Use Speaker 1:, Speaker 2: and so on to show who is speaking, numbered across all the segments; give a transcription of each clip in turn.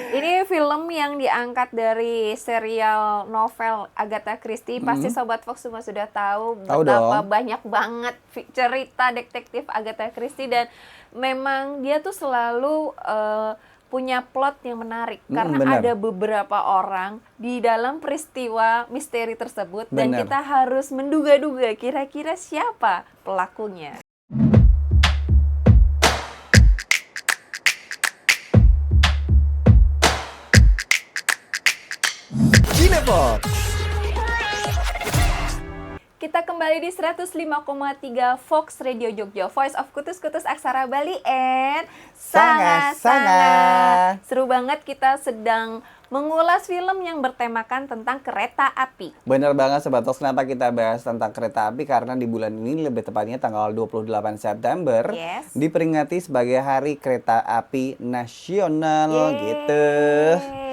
Speaker 1: Ini film yang diangkat dari serial novel Agatha Christie. Pasti Sobat Fox semua sudah tahu
Speaker 2: Tahu
Speaker 1: betapa
Speaker 2: dong.
Speaker 1: banyak banget cerita detektif Agatha Christie. Dan memang dia tuh selalu punya plot yang menarik. Karena
Speaker 2: Bener.
Speaker 1: ada beberapa orang di dalam peristiwa misteri tersebut. Dan
Speaker 2: Bener.
Speaker 1: kita harus menduga-duga kira-kira siapa pelakunya.
Speaker 2: Cinepox.
Speaker 1: Kita kembali di 105,3 Fox Radio Jogja, Voice of Kutus-Kutus Aksara Bali and
Speaker 2: Sanga-sanga.
Speaker 1: Seru banget, kita sedang mengulas film yang bertemakan tentang kereta api.
Speaker 2: Bener banget Sobat Fox, kenapa kita bahas tentang kereta api? Karena di bulan ini, lebih tepatnya tanggal 28 September,
Speaker 1: Yes.
Speaker 2: diperingati sebagai Hari Kereta Api Nasional gitu.
Speaker 1: Yeay.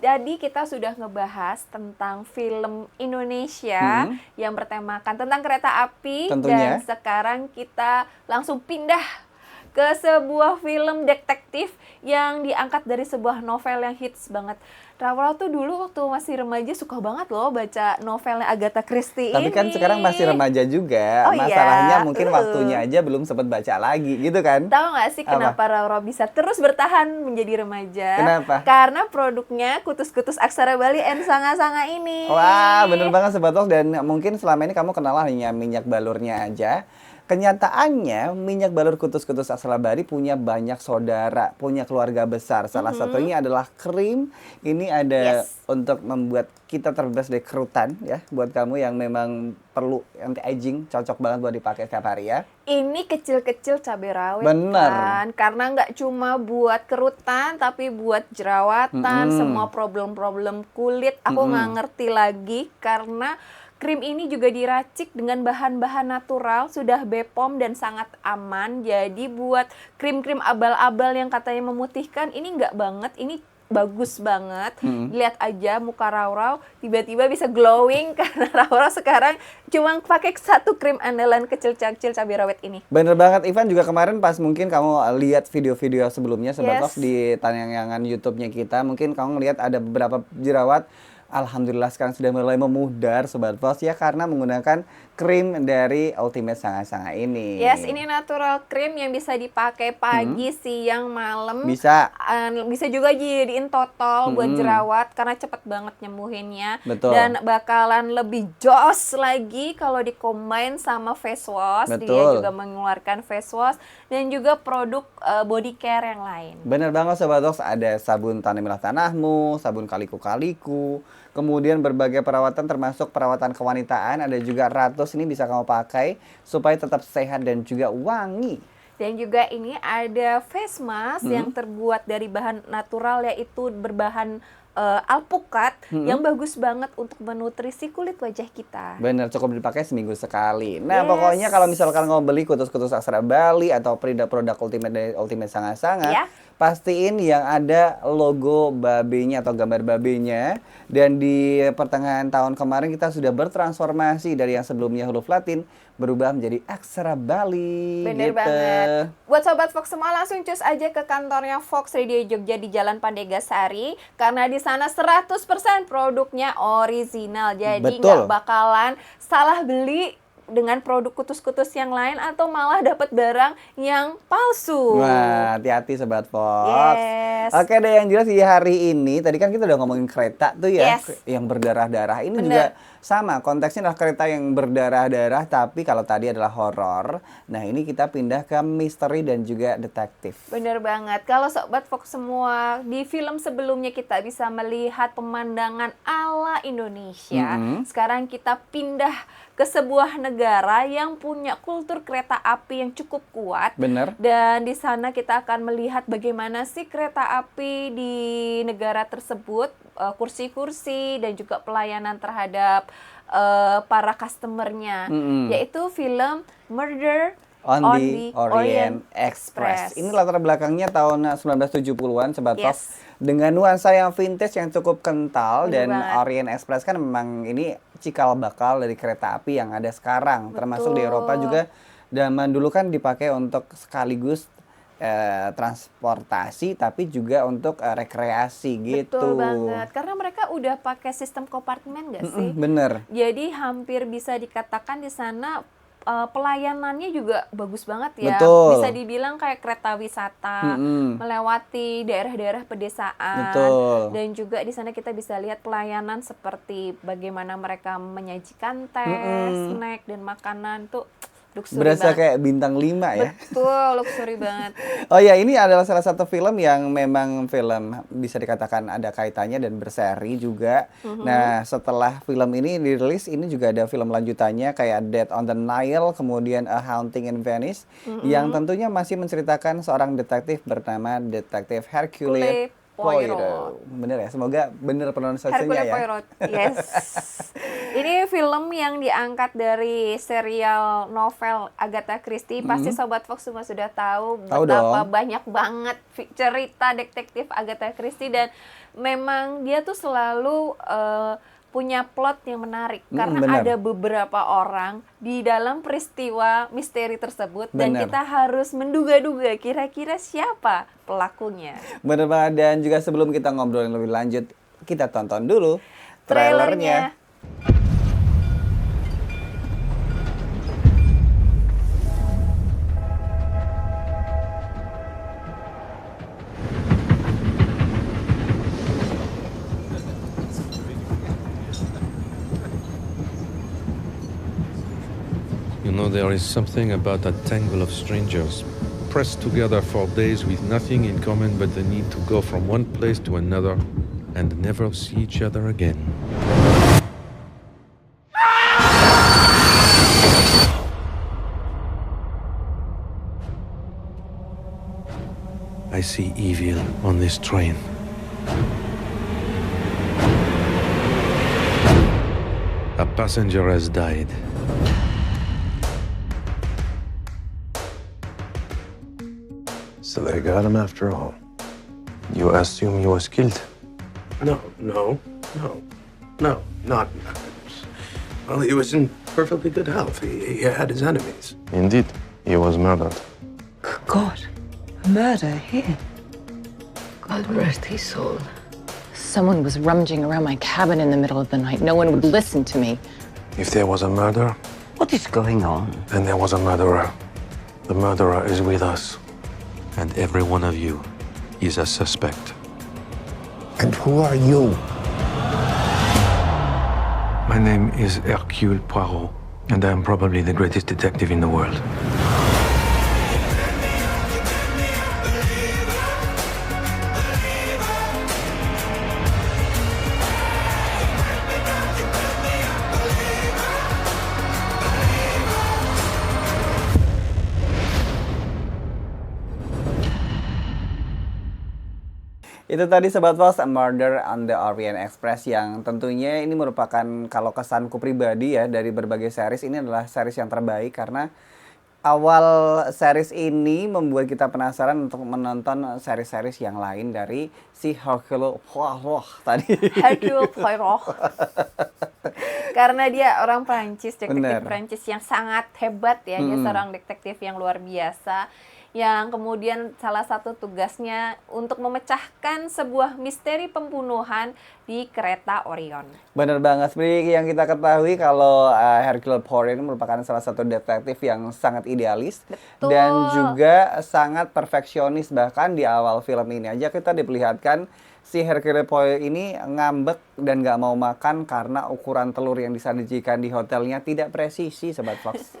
Speaker 1: Jadi kita sudah ngebahas tentang film Indonesia yang bertemakan tentang kereta api.
Speaker 2: Tentunya.
Speaker 1: Dan sekarang kita langsung pindah ke sebuah film detektif yang diangkat dari sebuah novel yang hits banget. Rawal tuh dulu waktu masih remaja suka banget loh baca novelnya Agatha Christie
Speaker 2: Tapi kan
Speaker 1: ini.
Speaker 2: sekarang masih remaja juga.
Speaker 1: Oh iya,
Speaker 2: Masalahnya mungkin waktunya aja belum sempat baca lagi gitu kan.
Speaker 1: Tahu nggak sih
Speaker 2: Apa?
Speaker 1: kenapa Rara bisa terus bertahan menjadi remaja?
Speaker 2: Kenapa?
Speaker 1: Karena produknya Kutus-Kutus Aksara Bali and Sanga-sanga ini.
Speaker 2: Wah, bener banget Sobat Fox. Dan mungkin selama ini kamu kenal hanya minyak balurnya aja. Kenyataannya minyak balur Kutus-Kutus Aksara Bali punya banyak saudara, punya keluarga besar. Salah satunya adalah krim. Ini ada untuk membuat kita terbebas dari kerutan ya. Buat kamu yang memang perlu anti aging, cocok banget buat dipakai setiap hari ya.
Speaker 1: Ini kecil-kecil cabai rawit.
Speaker 2: Bener.
Speaker 1: Kan? Karena nggak cuma buat kerutan, tapi buat jerawatan, semua problem-problem kulit. Aku nggak ngerti lagi karena krim ini juga diracik dengan bahan-bahan natural, sudah BPOM dan sangat aman. Jadi buat krim-krim abal-abal yang katanya memutihkan, ini nggak banget, ini bagus banget. Lihat aja muka Raurau tiba-tiba bisa glowing karena Raurau sekarang cuma pakai satu krim andalan kecil-kecil cabai rawit ini.
Speaker 2: Bener banget, Ivan juga kemarin pas mungkin kamu lihat video-video sebelumnya Sobat
Speaker 1: Yes.
Speaker 2: Fox di tayangan YouTube-nya kita, mungkin kamu ngelihat ada beberapa jerawat. Alhamdulillah sekarang sudah mulai memudar Sobat Fox ya, karena menggunakan krim dari Ultimate Sanga-sanga ini.
Speaker 1: Yes, ini natural cream yang bisa dipakai pagi, siang, malam.
Speaker 2: Bisa.
Speaker 1: Bisa juga jadiin totol buat jerawat karena cepet banget nyembuhinnya.
Speaker 2: Betul.
Speaker 1: Dan bakalan lebih jos lagi kalau di-combine sama face wash. Dia
Speaker 2: Betul.
Speaker 1: juga mengeluarkan face wash dan juga produk body care yang lain.
Speaker 2: Bener banget Sobat Fox, ada sabun tanamilah tanahmu, sabun kaliku-kaliku, kemudian berbagai perawatan termasuk perawatan kewanitaan, ada juga ratus ini bisa kamu pakai supaya tetap sehat dan juga wangi.
Speaker 1: Dan juga ini ada face mask yang terbuat dari bahan natural, yaitu berbahan alpukat yang bagus banget untuk menutrisi kulit wajah kita.
Speaker 2: Bener, cukup dipakai seminggu sekali. Nah,
Speaker 1: Yes.
Speaker 2: pokoknya kalau misalkan kamu beli Kutus-Kutus Aksara Bali atau produk Ultimate dari Ultimate Sanga-sanga,
Speaker 1: Ya.
Speaker 2: pastiin yang ada logo babenya atau gambar babenya. Dan di pertengahan tahun kemarin kita sudah bertransformasi dari yang sebelumnya huruf Latin berubah menjadi Aksara Bali.
Speaker 1: Bener banget. Buat Sobat Fox semua langsung cus aja ke kantornya Fox Radio Jogja di Jalan Pandegasari. Karena di sana 100% produknya original. Jadi
Speaker 2: Betul.
Speaker 1: nggak bakalan salah beli dengan produk Kutus-Kutus yang lain atau malah dapat barang yang palsu.
Speaker 2: Wah, hati-hati Sobat Fox.
Speaker 1: Yes.
Speaker 2: Oke deh, yang jelas di hari ini, tadi kan kita udah ngomongin kereta tuh ya,
Speaker 1: Yes.
Speaker 2: yang berdarah-darah. Ini
Speaker 1: Bener.
Speaker 2: juga sama, konteksnya adalah kereta yang berdarah-darah, tapi kalau tadi adalah horor. Nah, ini kita pindah ke misteri dan juga detektif.
Speaker 1: Bener banget. Kalau Sobat Fox semua, di film sebelumnya kita bisa melihat pemandangan ala Indonesia. Sekarang kita pindah ke sebuah negara yang punya kultur kereta api yang cukup kuat.
Speaker 2: Bener.
Speaker 1: Dan di sana kita akan melihat bagaimana sih kereta api di negara tersebut, kursi-kursi dan juga pelayanan terhadap para customernya. Yaitu film Murder
Speaker 2: On the Orient Express. Ini latar belakangnya tahun 1970-an Sobat
Speaker 1: Yes.
Speaker 2: Fox. Dengan nuansa yang vintage yang cukup kental.
Speaker 1: Bener
Speaker 2: Dan
Speaker 1: banget.
Speaker 2: Orient Express kan memang ini cikal bakal dari kereta api yang ada sekarang. Termasuk di Eropa juga zaman dulu kan dipakai untuk sekaligus transportasi tapi juga untuk rekreasi gitu.
Speaker 1: Betul banget, karena mereka udah pakai sistem kompartemen nggak sih?
Speaker 2: Bener.
Speaker 1: Jadi hampir bisa dikatakan di sana pelayanannya juga bagus banget ya.
Speaker 2: Betul.
Speaker 1: Bisa dibilang kayak kereta wisata, melewati daerah-daerah pedesaan.
Speaker 2: Betul.
Speaker 1: Dan juga di sana kita bisa lihat pelayanan seperti bagaimana mereka menyajikan teh, snack dan makanan tuh luxury
Speaker 2: Berasa
Speaker 1: banget.
Speaker 2: kayak bintang 5 ya.
Speaker 1: Betul, luxury banget.
Speaker 2: Oh ya, ini adalah salah satu film yang memang film bisa dikatakan ada kaitannya dan berseri juga. Nah, setelah film ini dirilis, ini juga ada film lanjutannya kayak Death on the Nile, kemudian A Haunting in Venice, yang tentunya masih menceritakan seorang detektif bernama Detektif Hercule Poirot. Bener ya, semoga bener pronunciasinya
Speaker 1: Hercule
Speaker 2: ya.
Speaker 1: Poirot, yes. Ini film yang diangkat dari serial novel Agatha Christie. Pasti Sobat Fox semua sudah tahu betapa banyak banget cerita detektif Agatha Christie. Dan memang dia tuh selalu punya plot yang menarik. Karena ada beberapa orang di dalam peristiwa misteri tersebut. Dan kita harus menduga-duga kira-kira siapa pelakunya.
Speaker 2: Bener banget, dan juga sebelum kita ngobrolin lebih lanjut, kita tonton dulu trailernya.
Speaker 3: You know, there is something about that tangle of strangers, pressed together for days with nothing in common but the need to go from one place to another and never see each other again. I see evil on this train. A passenger has died.
Speaker 4: So they got him after all. You assume he was killed?
Speaker 5: No, not. Well, he was in perfectly good health. He had his enemies.
Speaker 4: Indeed, he was murdered.
Speaker 6: God, murder here.
Speaker 7: God rest his soul. Someone was rummaging around my cabin in the middle of the night. No one would listen to me.
Speaker 4: If there was a murder,
Speaker 6: What is going on?
Speaker 4: then there was a murderer. The murderer is with us.
Speaker 3: And every one of you is a suspect.
Speaker 5: And who are you?
Speaker 4: My name is Hercule Poirot, and I am probably the greatest detective in the world.
Speaker 2: Itu tadi Sobat Fox, Murder on the Orient Express, yang tentunya ini merupakan, kalau kesanku pribadi ya, dari berbagai series, ini adalah series yang terbaik karena awal series ini membuat kita penasaran untuk menonton series-series yang lain dari si Hercule Poirot tadi.
Speaker 1: Hercule Poirot. Karena dia orang Prancis, detektif Prancis yang sangat hebat ya. Dia seorang detektif yang luar biasa, yang kemudian salah satu tugasnya untuk memecahkan sebuah misteri pembunuhan di kereta Orion.
Speaker 2: Bener banget, seperti yang kita ketahui kalau Hercule Poirot ini merupakan salah satu detektif yang sangat idealis.
Speaker 1: Betul.
Speaker 2: Dan juga sangat perfeksionis. Bahkan di awal film ini aja kita diperlihatkan si Hercule Poirot ini ngambek dan gak mau makan karena ukuran telur yang disajikan di hotelnya tidak presisi, Sobat Fox.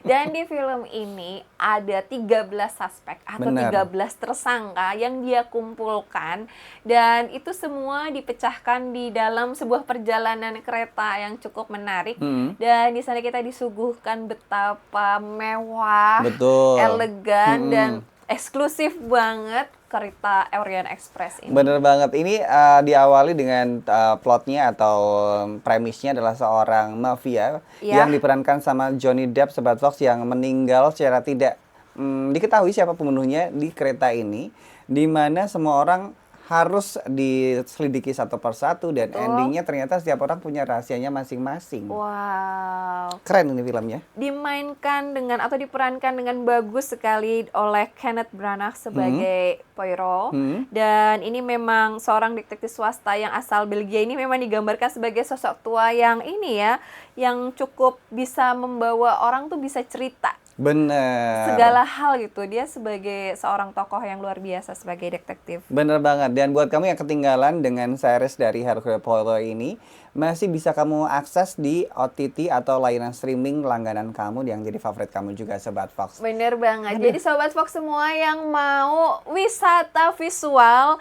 Speaker 1: Dan di film ini ada 13 suspek atau 13 tersangka yang dia kumpulkan, dan itu semua dipecahkan di dalam sebuah perjalanan kereta yang cukup menarik. Dan di sana kita disuguhkan betapa mewah, elegan dan eksklusif banget kereta Orient Express ini.
Speaker 2: Bener banget. Ini diawali dengan plotnya atau premisnya adalah seorang mafia yang diperankan sama Johnny Depp, Sobat Fox, yang meninggal secara tidak diketahui siapa pembunuhnya di kereta ini, di mana semua orang harus diselidiki satu persatu dan
Speaker 1: Betul.
Speaker 2: endingnya ternyata setiap orang punya rahasianya masing-masing.
Speaker 1: Wow.
Speaker 2: Keren ini filmnya.
Speaker 1: Dimainkan dengan atau diperankan dengan bagus sekali oleh Kenneth Branagh sebagai Poirot. Dan ini memang seorang detektif swasta yang asal Belgia ini memang digambarkan sebagai sosok tua yang ini ya, yang cukup bisa membawa orang tuh bisa cerita
Speaker 2: Bener.
Speaker 1: segala hal gitu. Dia sebagai seorang tokoh yang luar biasa sebagai detektif.
Speaker 2: Bener banget. Dan buat kamu yang ketinggalan dengan series dari Hercule Poirot ini, masih bisa kamu akses di OTT atau layanan streaming langganan kamu yang jadi favorit kamu juga, Sobat Fox.
Speaker 1: Bener banget. Jadi Sobat Fox semua yang mau wisata visual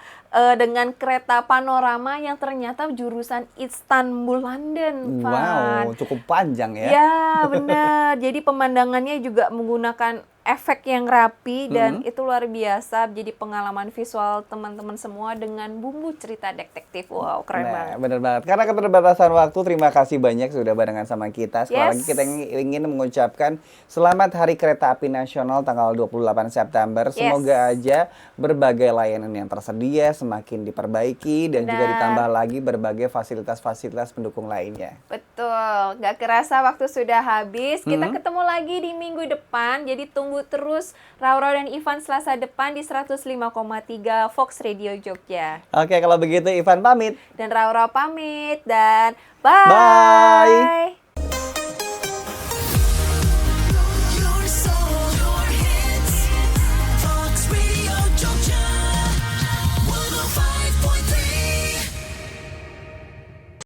Speaker 1: dengan kereta panorama yang ternyata jurusan Istanbul, London, Van.
Speaker 2: Wow, cukup panjang ya.
Speaker 1: Ya, benar. Jadi pemandangannya juga menggunakan efek yang rapi dan itu luar biasa. Jadi pengalaman visual teman-teman semua dengan bumbu cerita detektif. Wow, keren banget.
Speaker 2: Bener banget. Karena keterbatasan waktu, terima kasih banyak sudah barengan sama kita. Sekali lagi kita ingin mengucapkan selamat Hari Kereta Api Nasional tanggal 28 September. Semoga aja berbagai layanan yang tersedia semakin diperbaiki dan juga ditambah lagi berbagai fasilitas-fasilitas pendukung lainnya.
Speaker 1: Betul. Gak kerasa waktu sudah habis. Kita ketemu lagi di minggu depan. Jadi tunggu terus Rauro dan Ivan Selasa depan di 105,3 Fox Radio Jogja.
Speaker 2: Oke, kalau begitu Ivan pamit.
Speaker 1: Dan Rauro pamit dan bye.
Speaker 2: Bye.